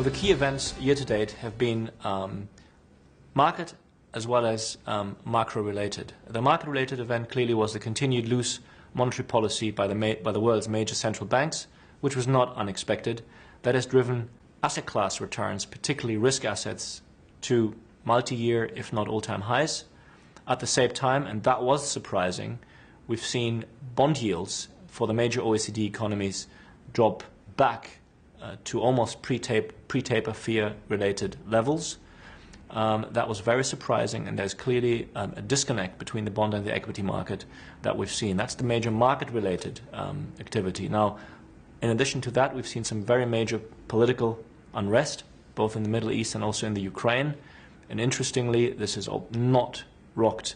Well, the key events year to date have been market as well as macro-related. The market-related event clearly was the continued loose monetary policy by the world's major central banks, which was not unexpected. That has driven asset class returns, particularly risk assets, to multi-year, if not all-time highs. At the same time, and that was surprising, we've seen bond yields for the major OECD economies drop back to almost pre-taper fear-related levels. That was very surprising, and there's clearly a disconnect between the bond and the equity market that we've seen. That's the major market-related activity. Now, in addition to that, we've seen some very major political unrest, both in the Middle East and also in the Ukraine. And interestingly, this has not rocked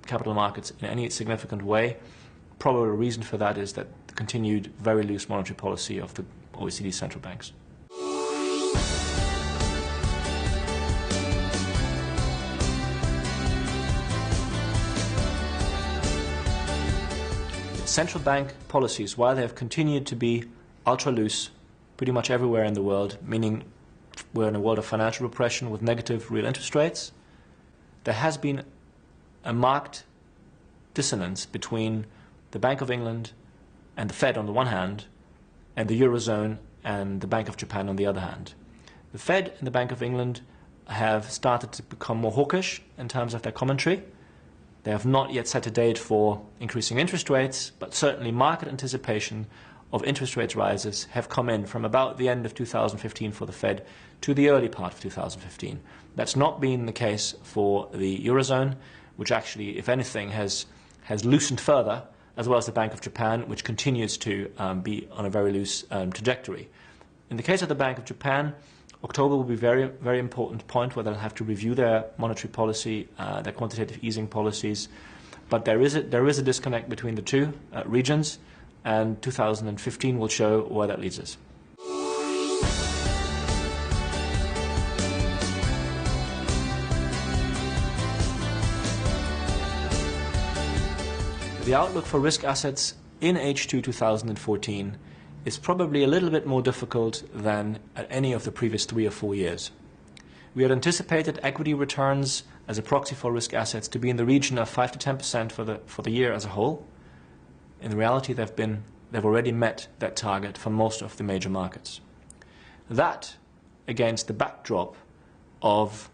capital markets in any significant way. Probably a reason for that is that the continued very loose monetary policy of the OECD central banks. Central bank policies, while they have continued to be ultra loose pretty much everywhere in the world, meaning we're in a world of financial repression with negative real interest rates, there has been a marked dissonance between the Bank of England and the Fed on the one hand, and the Eurozone and the Bank of Japan on the other hand. The Fed and the Bank of England have started to become more hawkish in terms of their commentary. They have not yet set a date for increasing interest rates, but certainly market anticipation of interest rate rises have come in from about the end of 2015 for the Fed to the early part of 2015. That's not been the case for the Eurozone, which actually, if anything, has loosened further, as well as the Bank of Japan, which continues to be on a very loose trajectory. In the case of the Bank of Japan, October will be a very, very important point where they'll have to review their monetary policy, their quantitative easing policies. But there is a disconnect between the two regions, and 2015 will show where that leads us. The outlook for risk assets in H2 2014 is probably a little bit more difficult than at any of the previous 3 or 4 years. We had anticipated equity returns as a proxy for risk assets to be in the region of 5 to 10% for the year as a whole. In reality, they've already met that target for most of the major markets. That, against the backdrop of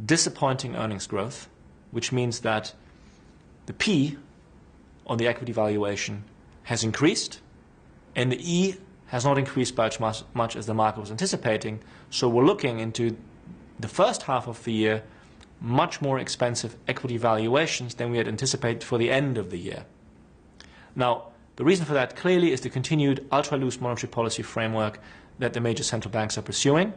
disappointing earnings growth, which means that the P on the equity valuation has increased, and the E has not increased by as much as the market was anticipating. So we're looking into the first half of the year much more expensive equity valuations than we had anticipated for the end of the year. Now, the reason for that clearly is the continued ultra-loose monetary policy framework that the major central banks are pursuing,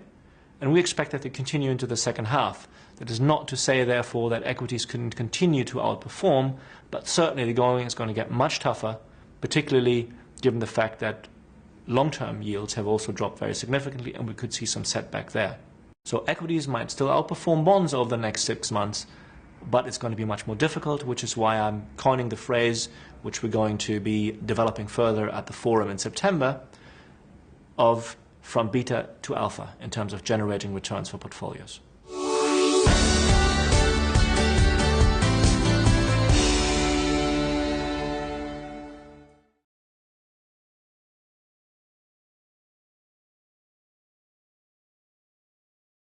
and we expect that to continue into the second half. That is not to say, therefore, that equities can continue to outperform, but certainly the going is going to get much tougher, particularly given the fact that long-term yields have also dropped very significantly, and we could see some setback there. So equities might still outperform bonds over the next 6 months, but it's going to be much more difficult, which is why I'm coining the phrase, which we're going to be developing further at the forum in September, of from beta to alpha in terms of generating returns for portfolios.